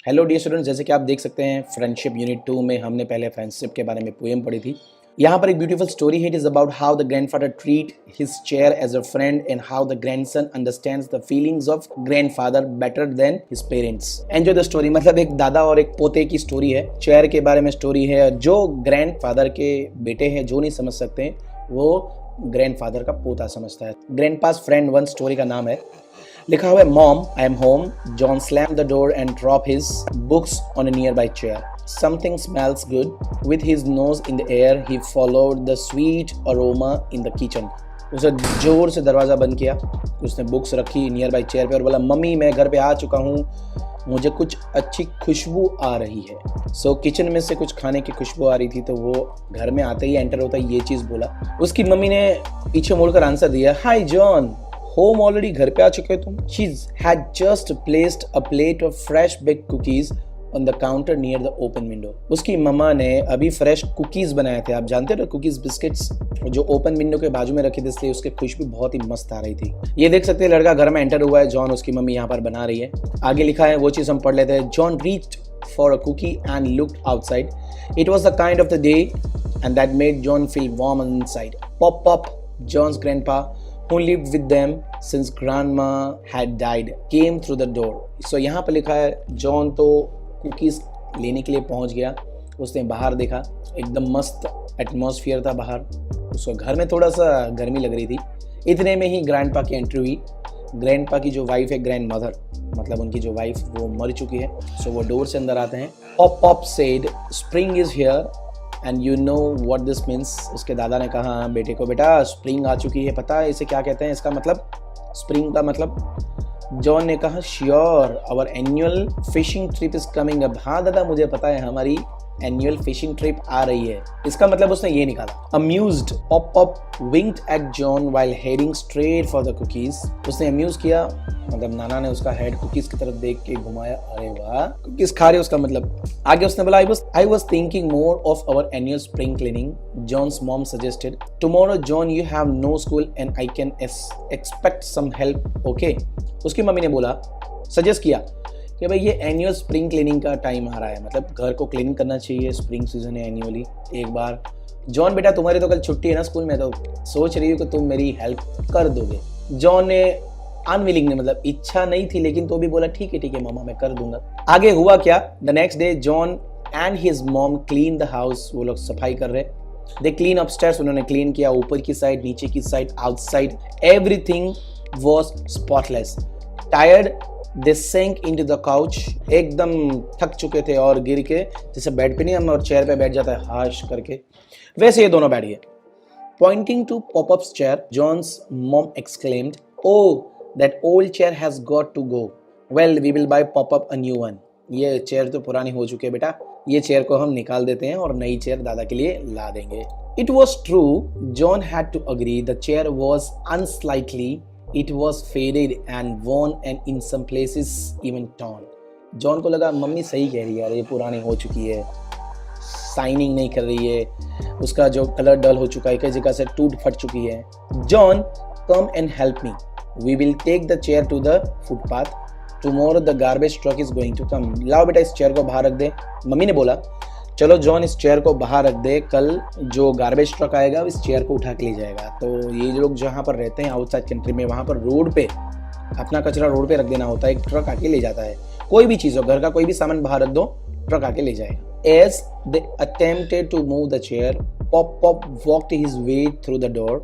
Hello dear students, जैसे कि आप देख सकते हैं फ्रेंडशिप यूनिट 2 में हमने पहले फ्रेंडशिप के बारे में पोएम पढ़ी थी। यहाँ पर एक ब्यूटीफुल स्टोरी है। It is about how the grandfather treat his chair as a friend and how the grandson understands the feelings of grandfather better than his parents. Enjoy the story. मतलब एक दादा और एक पोते की स्टोरी है, chair के बारे में स्टोरी है। जो ग्रैंडफादर के बेटे हैं, जो नहीं समझ सकते हैं, वो ग्रैंडफादर का पोता समझता है। ग्रैंडपास फ्रेंड वन स्टोरी का नाम है। लिखा हुआ है, mom I am home, John slam the door and drop his books on a near by chair. Something smells good. With his nose in the air, he followed the sweet aroma in the kitchen. उसे जोर से दरवाज़ा बंद किया, उसने books रखी near by chair पे और बोला, मम्मी मैं घर पे आ चुका हूँ, मुझे कुछ अच्छी खुशबू आ रही है। सो किचन में से कुछ खाने की खुशबू आ रही थी, तो वो घर में आते ही एंटर होता ही ये चीज़ बोला। उसकी मम्मी ने पीछे मुड़कर आंसर दिया, हाय जॉन, होम ऑलरेडी, घर पे आ चुके हो तुम। She had just placed a plate of fresh baked cookies on the counter near the open window. उसकी मम्मा ने अभी फ्रेश कुकीज बनाए थे। आप जानते हो ना, कुकीज बिस्किट्स जो ओपन विंडो के बाजू में रखी थी, इसलिए उसकी खुशबू बहुत ही मस्त आ रही थी। ये देख सकते हैं, लड़का घर में एंटर हुआ है, जॉन उसकी मम्मी यहाँ पर बना रही है। आगे लिखा है, वो चीज़ हम पढ़ लेते हैं। John reached for a cookie and looked outside. It was the kind of the day and that made John feel warm inside. Pop Pop, John's grandpa who lived with them since grandma had died, came through the door. So यहाँ पर लिखा है, John तो cookies लेने के लिए पहुँच गया। उसने बाहर देखा, एकदम मस्त एटमॉस्फेयर था बाहर। उसको घर में थोड़ा सा गर्मी लग रही थी। इतने में ही ग्रैंडपा की एंट्री हुई। ग्रैंडपा की जो वाइफ है, ग्रैंड मदर, मतलब उनकी जो वाइफ, वो मर चुकी है। सो वो डोर से अंदर आते हैं। Pop pop said, spring is here and you know what this means. उसके दादा ने कहा बेटे को, बेटा स्प्रिंग आ चुकी है, पता है इसे क्या कहते हैं, इसका मतलब, स्प्रिंग का मतलब. जॉन ने कहा, sure, our annual fishing trip is coming up. हाँ दादा, मुझे पता है, हमारी एनुअल फिशिंग ट्रिप आ रही है. इसका मतलब उसने ये निकाला. Amused, pop pop winked at John while heading straight for the cookies. उसने अम्यूज किया, मतलब नाना ने उसका हेड कुकीज की तरफ देख के घुमाया. अरे वाह, कुकीज खा रहे, उसका मतलब. आगे उसने बोला, I was thinking more of our annual spring cleaning. John's mom suggested, tomorrow John you have no school and I can expect some help, okay. उसकी मम्मी ने बोला, सजेस्ट किया कि भाई ये एनुअल स्प्रिंग क्लीनिंग का टाइम आ रहा है, मतलब घर को क्लीन करना चाहिए, स्प्रिंग सीजन है एनुअली एक बार. जॉन बेटा, तुम्हारी तो कल छुट्टी है ना स्कूल में, तो सोच रही हूँ कि तुम मेरी हेल्प कर दोगे. जॉन ने अनविलिंग ने, मतलब इच्छा नहीं थी, लेकिन तो भी बोला ठीक है मामा, मैं कर दूंगा. आगे हुआ क्या, the next day John and his mom clean the house. वो लोग सफाई कर रहे. दे क्लीन अपस्टेयर्स, उन्होंने क्लीन किया ऊपर की साइड, नीचे की side, outside. Everything was spotless. Tired they sank into the couch. एकदम थक चुके थे और गिर के, जैसे बेड पे नहीं हम और चेयर पे बैठ जाता है हाश करके, वैसे ये दोनों बैठ गए. Pointing to Pop-Up's chair, John's mom exclaimed, "Oh, that old chair has got to go. Well, we will buy Pop-Up a new one." ये चेयर तो पुरानी हो चुकी है बेटा, ये चेयर को हम निकाल देते हैं और नई चेयर दादा के लिए ला देंगे. It was true. John had to agree. The chair was unsightly. It was faded and worn and in some places even torn. John को लगा मम्मी सही कह रही है यार, ये पुरानी हो चुकी है, शाइनिंग नहीं कर रही है, उसका जो कलर डल हो चुका है, कई जगह से टूट फट चुकी है. John, come and help me. We will take the chair to the footpath. Tomorrow the garbage truck is going to come. लाओ बेटा इस चेयर को बाहर रख दे. मम्मी ने बोला, चलो जॉन इस चेयर को बाहर रख दे, कल जो गार्बेज ट्रक आएगा इस चेयर को उठा के ले जाएगा. तो ये लोग जहाँ पर रहते हैं आउटसाइड कंट्री में, वहाँ पर रोड पे अपना कचरा रोड पे रख देना होता है, एक ट्रक आके ले जाता है. कोई भी चीज़ हो, घर का कोई भी सामान बाहर रख दो, ट्रक आके ले जाएगा. As they attempted to move the chair, Pop walked his way through the door.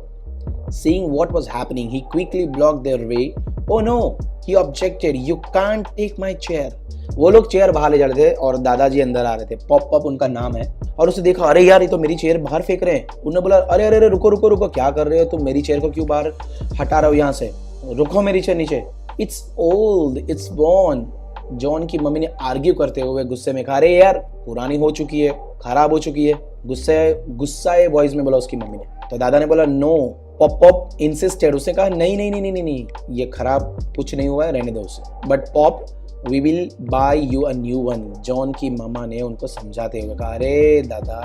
Seeing what was happening, he quickly blocked their way. Oh no, he objected. You can't take my chair. वो लोग chair बाहर ले जा रहे थे और दादाजी अंदर आ रहे थे. पॉप उनका नाम है. और उसने देखा, अरे यार ये तो मेरी चेयर बाहर फेंक रहे हैं. उन्होंने बोला, अरे रुको, क्या कर रहे हो तुम, मेरी चेयर को क्यों बाहर हटा रहे हो यहाँ से, रुको मेरी चेयर नीचे. It's old, it's worn. John की मम्मी ने आर्ग्यू करते हुए गुस्से में कहा, अरे यार पुरानी हो चुकी है, खराब हो चुकी है. गुस्साए वॉइस में बोला उसकी मम्मी ने. तो दादा ने बोला, नो. Pop insisted. उसने कहा, नहीं, ये खराब कुछ नहीं हुआ है, रहने दो उसे. But Pop, we will buy you a new one. John की मामा ने उनको समझाते हुए कहा, अरे दादा,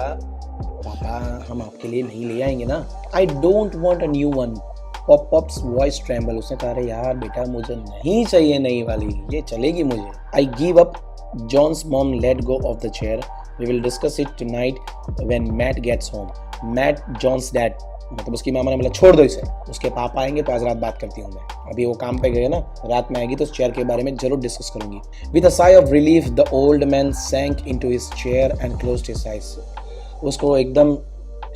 पापा हम आपके लिए नहीं ले आएंगे ना. I don't want a new one. Pops voice tremble. उसने कहा, अरे यार बेटा मुझे नहीं चाहिए नई वाली, ये चलेगी मुझे. I give up. John's mom let go of the chair. We will discuss it tonight when Matt gets home. Matt, John's dad. मतलब उसकी मामा ने बोला छोड़ दो इसे, उसके पापा आएंगे तो आज रात बात करती हूँ मैं, अभी वो काम पे गए ना, रात में आएगी तो उस चेयर के बारे में जरूर डिस्कस करूंगी. With a sigh of relief, the old man sank into his chair and closed his eyes. उसको एकदम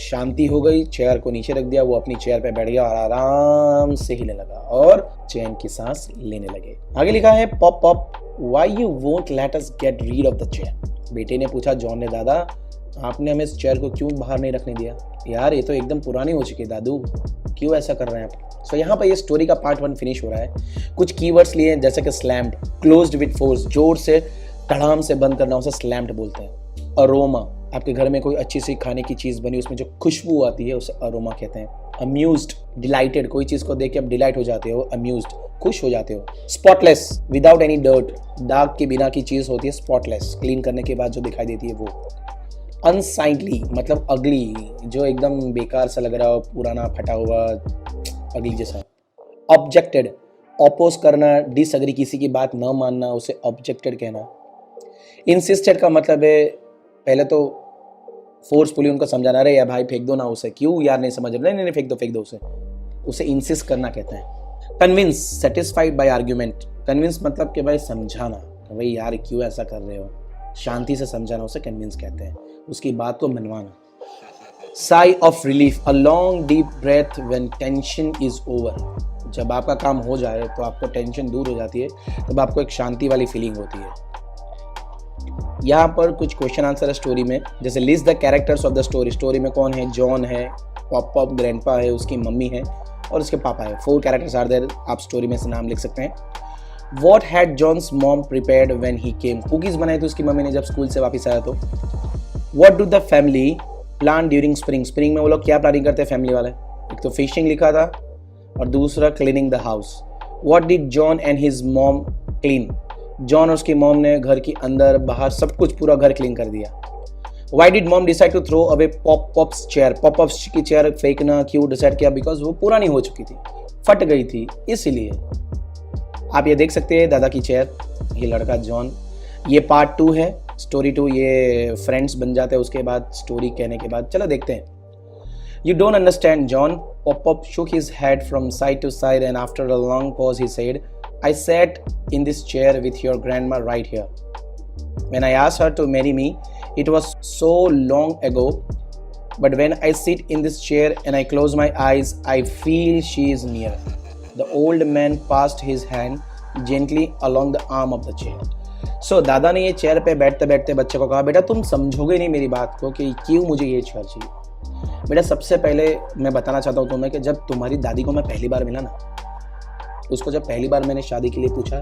शांति हो गई, चेयर को नीचे रख दिया, वो अपनी चेयर पे बैठ गया और आराम से हिले लगा और चैन की सांस लेने लगे. आगे लिखा है pop pop, why you won't let us get rid of the chair. बेटे ने पूछा जॉन ने, दादा आपने हमें इस चेयर को क्यों बाहर नहीं रखने दिया. यार ये तो एकदम पुरानी हो चुकी है दादू, क्यों ऐसा कर रहे हैं आप. सो यहाँ पर ये स्टोरी का पार्ट 1 फिनिश हो रहा है. कुछ कीवर्ड्स लिए जैसे कि स्लैम्ड, क्लोज्ड विद फोर्स, जोर से धड़ाम से बंद करना उसे स्लैम्ड बोलते हैं. अरोमा, आपके घर में कोई अच्छी सी खाने की चीज़ बनी उसमें जो खुशबू आती है उसे अरोमा कहते हैं. अम्यूज्ड, डिलाइटेड, कोई चीज़ को देख के आप डिलाइट हो जाते हो, अम्यूज्ड, खुश हो जाते हो. स्पॉटलेस, विदाउट एनी डर्ट, दाग के बिना की चीज़ होती है स्पॉटलेस, क्लीन करने के बाद जो दिखाई देती है वो. अनसाइंटली मतलब अगली, जो एकदम बेकार सा लग रहा हो, पुराना फटा हुआ अगली जैसा. ऑब्जेक्टेड, अपोज करना, डिसएग्री, किसी की बात न मानना, उसे ऑब्जेक्टेड कहना. इंसिस्टेड का मतलब है पहले तो फोर्सफुली उनको समझाना, रहे या भाई फेंक दो ना उसे, क्यों यार नहीं समझ रहे, नहीं फेंक दो उसे इंसिस्ट करना कहते हैं. Convince, satisfied by argument, convince मतलब कि भाई समझाना, भाई यार क्यों ऐसा कर रहे हो, शांति से समझाना उसे कन्विंस कहते हैं, उसकी बात को मनवाना. Sigh of relief, a long deep breath when tension is over. जब आपका काम हो जाए तो आपको टेंशन दूर हो जाती है, तब आपको एक शांति वाली फीलिंग होती है. यहाँ पर कुछ क्वेश्चन आंसर है स्टोरी में, जैसे list the characters of the story. Story में कौन है, जॉन है, पॉप पॉप ग्रैंडपा है, उसकी मम्मी है और उसके पापा है. 4 कैरेक्टर्स आर देयर, आप स्टोरी में से नाम लिख सकते हैं. What had John's mom prepared when he came? Cookies बनाई थी उसकी मम्मी ने जब स्कूल से वापस आया तो. What do the family plan during spring? Spring में वो लोग क्या प्लानिंग करते हैं फैमिली वाले. एक तो फिशिंग लिखा था और दूसरा cleaning the house. What did John and his mom clean? John और उसकी मॉम ने घर के अंदर बाहर सब कुछ पूरा घर क्लीन कर दिया. Why did mom decide to throw away Pop-Pop's chair? Pop-Pop's की चेयर फेंकना क्यों डिसाइड किया, बिकॉज वो पुरानी हो चुकी थी, फट गई थी इसीलिए. आप ये देख सकते हैं दादा की चेयर, ये लड़का जॉन. ये पार्ट 2 है, स्टोरी 2. ये फ्रेंड्स बन जाते हैं उसके बाद, स्टोरी कहने के बाद. चलो देखते हैं. You don't understand, John. Pop-Pop shook his head from side to side and after a long pause he said, I sat in this chair with your grandma right here. When I asked her to marry me, it was so long ago. But when I sit in this chair and I close my eyes, I feel she is near. The old man passed his hand gently along the arm of the chair. So दादा ने ये chair पे बैठते बैठते बच्चे को कहा, बेटा तुम समझोगे नहीं मेरी बात को कि क्यों मुझे ये चेयर चाहिए. बेटा सबसे पहले मैं बताना चाहता हूँ तुम्हें कि जब तुम्हारी दादी को मैं पहली बार मिला ना, उसको जब पहली बार मैंने शादी के लिए पूछा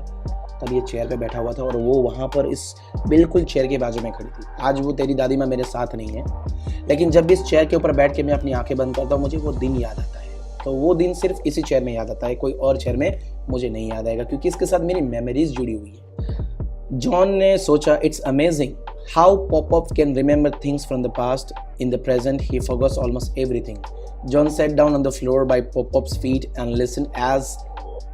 तब ये चेयर पे बैठा हुआ था और वो वहाँ पर इस बिल्कुल चेयर के बाजू में खड़ी थी. आज वो तेरी दादी माँ मेरे साथ नहीं है, लेकिन जब भी इस चेयर के ऊपर बैठ के मैं अपनी आंखें बंद करता हूँ मुझे वो दिन याद आता है. तो वो दिन सिर्फ इसी चेयर में याद आता है, कोई और चेयर में मुझे नहीं याद आएगा, क्योंकि इसके साथ मेरी मेमोरीज जुड़ी हुई है. जॉन ने सोचा, it's amazing how Pop Pop can remember things from the past. In the present he forgot almost everything. John sat down on the floor by Pop Pop's feet and listen as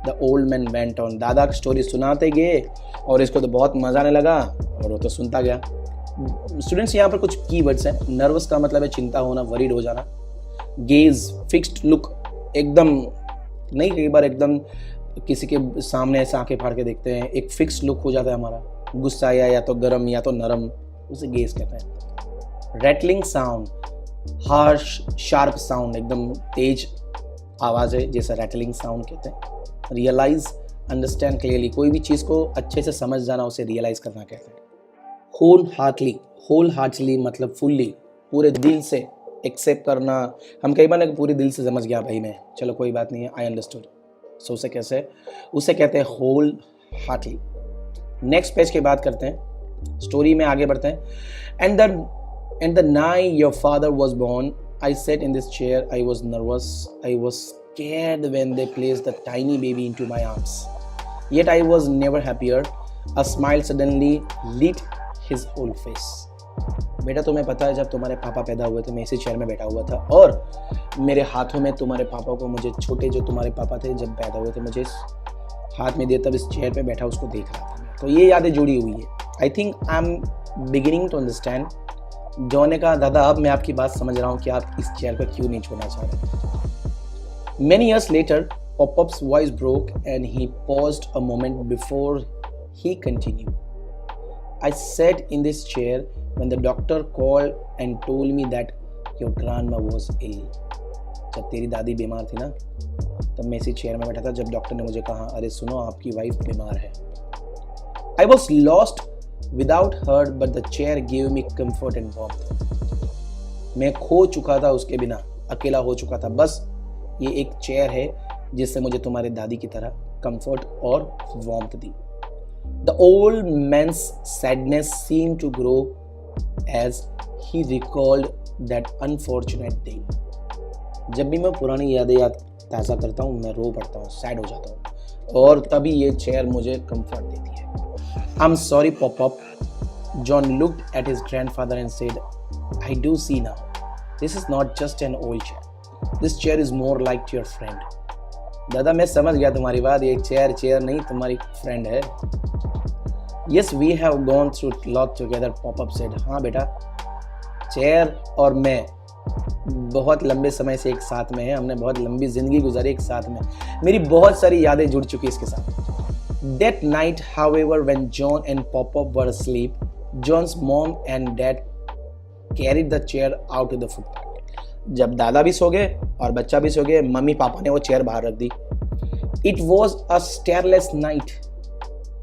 the old man went on. दादा की story सुनाते गए और इसको तो बहुत मजा आने लगा और वो तो सुनता गया. स्टूडेंट्स यहाँ पर कुछ कीवर्ड्स हैं. नर्वस का मतलब है चिंता होना, वरीड हो जाना. गेज, फिक्स्ड लुक, एकदम नहीं, कई बार एकदम किसी के सामने ऐसे आंखें फाड़ के देखते हैं, एक फिक्स्ड लुक हो जाता है हमारा. गुस्सा या तो गर्म या तो नरम, उसे गेज कहते हैं. Rattling sound, harsh sharp sound, एकदम तेज आवाज़ है जैसा रैटलिंग साउंड कहते हैं. रियलाइज, अंडरस्टैंड क्लियरली, कोई भी चीज़ को अच्छे से समझ जाना उसे रियलाइज करना कहते हैं. होल हार्टली मतलब फुल्ली, पूरे दिल से एक्सेप्ट करना. हम कई बार पूरे दिल से समझ गया भाई मैं, चलो कोई बात नहीं है, आई अंडरस्टूड. सो उसे कहते हैं होल हार्टली. नेक्स्ट पेज की बात करते हैं, स्टोरी में आगे बढ़ते हैं. And the night your father was born, I sat in this chair, I was nervous, I was scared when they placed the tiny baby into my arms. Yet I was never happier. A smile suddenly lit his whole face. बेटा तुम्हें पता है जब तुम्हारे पापा पैदा हुए थे मैं इसी चेयर में बैठा हुआ था और मेरे हाथों में तुम्हारे पापा को, मुझे छोटे जो तुम्हारे पापा थे जब पैदा हुए थे मुझे हाथ में दिया, तब इस चेयर पे बैठा उसको देख रहा था. तो ये यादें जुड़ी हुई है. I think I am beginning to understand. John ने कहा, दादा अब मैं आपकी बात समझ रहा हूँ कि आप इस चेयर को क्यों नहीं छोड़ना चाह रहे। Many years later, Pop-Pop's voice broke and he paused a moment before he continued. I sat in this chair when the doctor called and told me that your grandma was ill. जब तेरी दादी बीमार थी ना, तब मैं इसी chair में बैठा था जब डॉक्टर ने मुझे कहा, अरे सुनो आपकी वाइफ बीमार है। I was lost without her, but the chair gave me comfort and warmth. मैं खो चुका था उसके बिना, अकेला हो चुका था, बस ये एक चेयर है जिससे मुझे तुम्हारी दादी की तरह कंफर्ट और warmth the. The old man's sadness seemed to grow as he recalled that unfortunate day. जब भी मैं पुरानी यादें ताज़ा करता हूँ मैं रो पड़ता हूँ, सैड हो जाता हूँ, और तभी ये चेयर मुझे कंफर्ट देती है। I'm sorry, Pop-Pop. John looked at his grandfather and said, I do see now. This is not just an old chair. This chair is more like your friend. दादा मैं समझ गया तुम्हारी बात, ये चेयर नहीं तुम्हारी फ्रेंड है। Yes, we have gone through lot together, Pop-Up said. हाँ बेटा, चेयर और मैं बहुत लंबे समय से एक साथ में है, हमने बहुत लंबी जिंदगी गुजारी एक साथ में, मेरी बहुत सारी यादें जुड़ चुकी इसके साथ। That night, however, when John and Pop-Up were asleep, John's mom and dad carried the chair out to the footpath. जब दादा भी सो गए और बच्चा भी सो गए, मम्मी पापा ने वो चेयर बाहर रख दी। It was a starless night.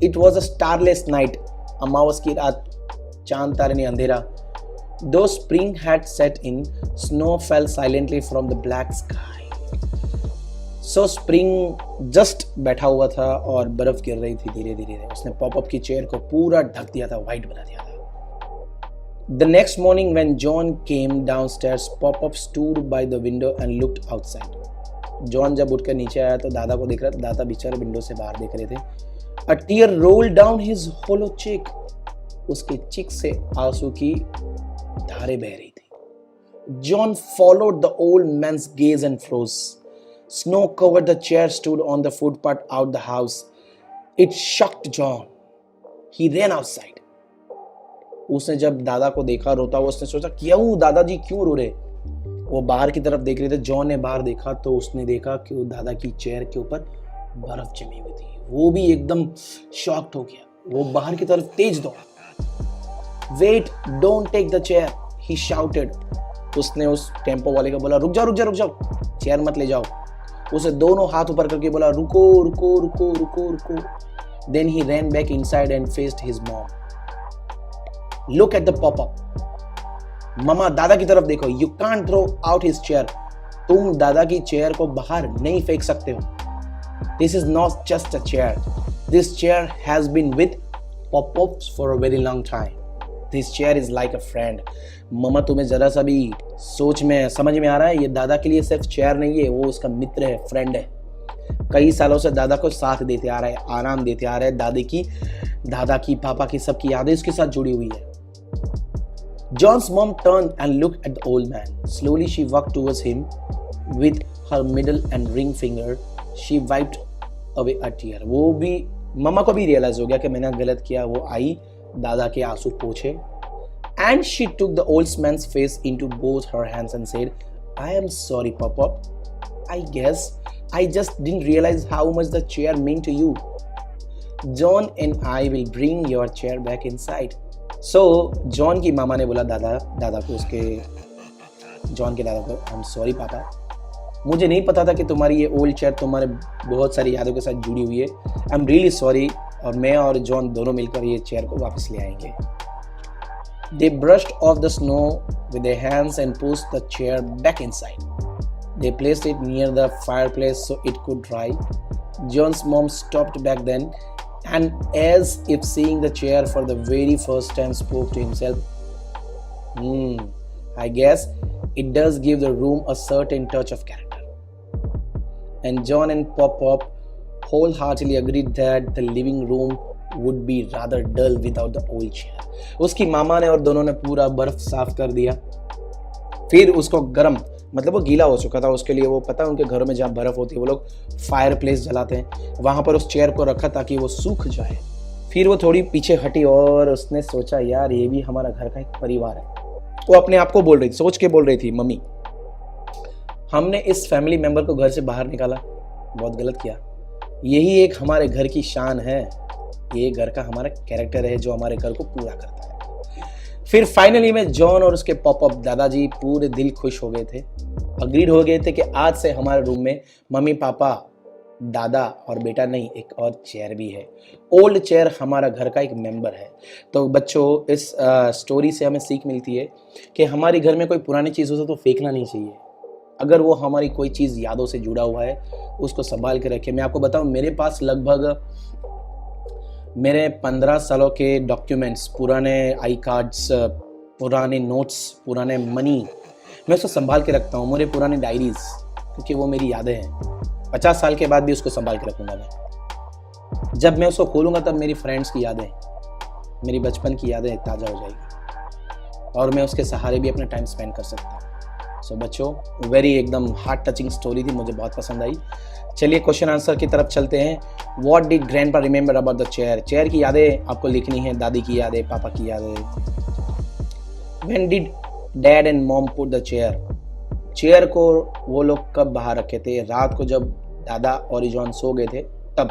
It was a starless night. अमावस की रात, चांद तारे नहीं, अंधेरा। Though spring had set in, snow fell silently from the black sky. So spring just बैठा हुआ था और बर्फ गिर रही थी धीरे धीरे। उसने पॉपअप की चेयर को पूरा ढक दिया था, व्हाइट बना दिया था। The next morning when John came downstairs, Pop-Up stood by the window and looked outside. John जब उठकर नीचे आया तो दादा को देख रहा था, दादा बेचारे विंडो से बाहर देख रहे थे। A tear rolled down his hollow cheek. उसके चिक से आंसू की धारें बह रही थी। John followed the old man's gaze and froze. Snow covered the chair stood on the footpath out the house. It shocked John. He ran outside. उसने जब दादा को देखा रोता हुआ, उसने सोचा क्यों दादाजी क्यों रो रहे। वो बाहर की तरफ देख रहे थे। जॉन ने बाहर देखा तो उसने देखा कि वो दादा की चेयर के ऊपर बर्फ जमी हुई थी। वो भी एकदम शॉक्ड हो गया। वो बाहर की तरफ तेज दौड़ा। Wait, don't take the chair, he shouted. उसने उस टेम्पो वाले को बोला, रुक जाओ, चेयर मत ले जाओ। उसे दोनों हाथ ऊपर करके बोला, रुको। Then he ran back inside and faced his mom. Look at the Pop-Up. Mama दादा की तरफ देखो। You can't throw out his chair. तुम दादा की चेयर को बाहर नहीं फेंक सकते हो। This is not just a chair. This chair has been with Pop-Up for a very long time. This chair is like a friend. Mama तुम्हें जरा सा भी समझ में आ रहा है, ये दादा के लिए सिर्फ चेयर नहीं है, वो उसका मित्र है, फ्रेंड है। कई सालों से दादा को साथ देते आ रहा है, आराम देते आ रहा है। दादा की पापा की सबकी यादें उसके साथ जुड़ी हुई है। John's mom turned and looked at the old man. Slowly she walked towards him with her middle and ring finger. She wiped away a tear. वो भी मम्मा को भी रियलाइज हो गया कि मैंने गलत किया। वो आई, दादा के आंसू पोंछे। And she took the old man's face into both her hands and said, I am sorry, Pop-Up. I guess I just didn't realize how much the chair meant to you. John and I will bring your chair back inside. So John की मामा ने बोला दादा को, John के दादा को, I am sorry पापा, मुझे नहीं पता था कि तुम्हारी ये ओल्ड चेयर तुम्हारे बहुत सारी यादों के साथ जुड़ी हुई है। I am really sorry. और मैं और जॉन दोनों मिलकर ये चेयर को वापस ले आएंगे। They brushed off the snow with their hands and pushed the chair back inside. They placed it near the fireplace so it could dry. John's mom stopped back then and, as if seeing the chair for the very first time, spoke to himself, I guess it does give the room a certain touch of character. And John and Pop-Up wholeheartedly agreed that the living room would be rather dull without the old chair. उसकी मामा ने और दोनों ने पूरा बर्फ साफ कर दिया। फिर उसको गर्म, मतलब वो गीला हो चुका था, उसके लिए वो पता है उनके घरों में जहाँ बर्फ होती है वो लोग फायर प्लेस जलाते हैं, वहाँ पर उस चेयर को रखा ताकि वो सूख जाए। फिर वो थोड़ी पीछे हटी और उसने सोचा यार ये भी हमारा घर का एक परिवार है। वो अपने आप को बोल रही थी, सोच के बोल रही थी, मम्मी हमने इस फैमिली मेंबर को घर से बाहर निकाला, बहुत गलत किया। यही एक हमारे घर की शान है, ये घर का हमारा कैरेक्टर है जो हमारे घर को पूरा करता है। फिर फाइनली में जॉन और उसके पॉपअप दादाजी पूरे दिल खुश हो गए थे, अग्रीड हो गए थे कि आज से हमारे रूम में मम्मी पापा दादा और बेटा नहीं, एक और चेयर भी है। ओल्ड चेयर हमारा घर का एक मेंबर है। तो बच्चों इस स्टोरी से हमें सीख मिलती है कि हमारे घर में कोई पुरानी चीज़ हो तो फेंकना नहीं चाहिए। अगर वो हमारी कोई चीज़ यादों से जुड़ा हुआ है उसको संभाल के रखें। मैं आपको बताऊं, मेरे पास लगभग मेरे 15 सालों के डॉक्यूमेंट्स, पुराने आई कार्ड्स, पुराने नोट्स, पुराने मनी, मैं उसको संभाल के रखता हूँ। मेरे पुराने डायरीज, क्योंकि वो मेरी यादें हैं। 50 साल के बाद भी उसको संभाल के रखूँगा मैं। जब मैं उसको खोलूँगा तब मेरी फ्रेंड्स की यादें, मेरी बचपन की यादें ताज़ा हो जाएगी और मैं उसके सहारे भी अपना टाइम स्पेंड कर सकता हूँ। सो बच्चों, वेरी एकदम हार्ट टचिंग स्टोरी थी, मुझे बहुत पसंद आई। चलिए क्वेश्चन आंसर की तरफ चलते हैं। What did grandpa remember about the chair? Chair की यादें आपको लिखनी है, दादी की यादें, पापा की यादें। When did dad and mom put the chair? Chair को वो लोग कब बाहर रखे थे? रात को जब दादा और जॉन सो गए थे तब।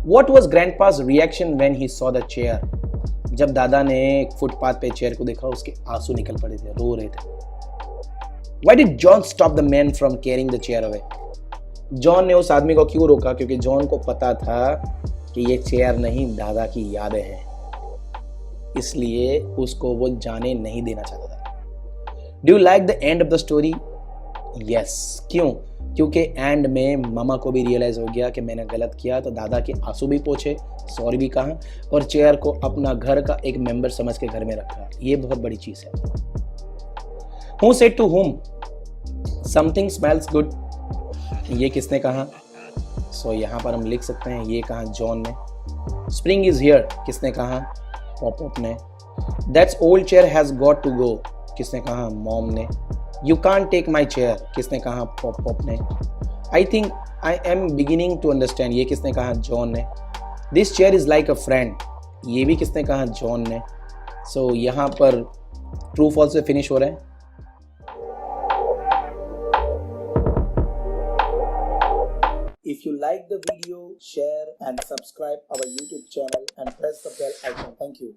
What was grandpa's reaction when he saw the chair? जब दादा ने फुटपाथ पे चेयर को देखा उसके आंसू निकल पड़े थे, रो रहे थे। Why did John stop the man from carrying the chair away? John ने उस आदमी को क्यों रोका? क्योंकि जॉन को पता था कि ये चेयर नहीं, दादा की यादें हैं, इसलिए उसको वो जाने नहीं देना चाहता था। Do you like the end of the story? Yes. क्यों? क्योंकि एंड में मामा को भी रियलाइज हो गया कि मैंने गलत किया, तो दादा के आंसू भी पोंछे, सॉरी भी कहा और चेयर को अपना घर का एक मेंबर समझ के घर में रखा। ये बहुत बड़ी चीज है। Who said to whom? Something smells good. ये किसने कहा? सो यहाँ पर हम लिख सकते हैं, ये कहा जॉन ने। Spring is here किसने कहा? पॉप ने। That's old chair has got to go किसने कहा? मॉम ने। You can't take my chair किसने कहा? पॉप ने। I think I am beginning to understand ये किसने कहा? जॉन ने। This chair is like a friend ये भी किसने कहा? जॉन ने। सो यहाँ पर ट्रू फॉल्स से फिनिश हो रहे हैं। If you like the video, share and subscribe our YouTube channel and press the bell icon. Thank you.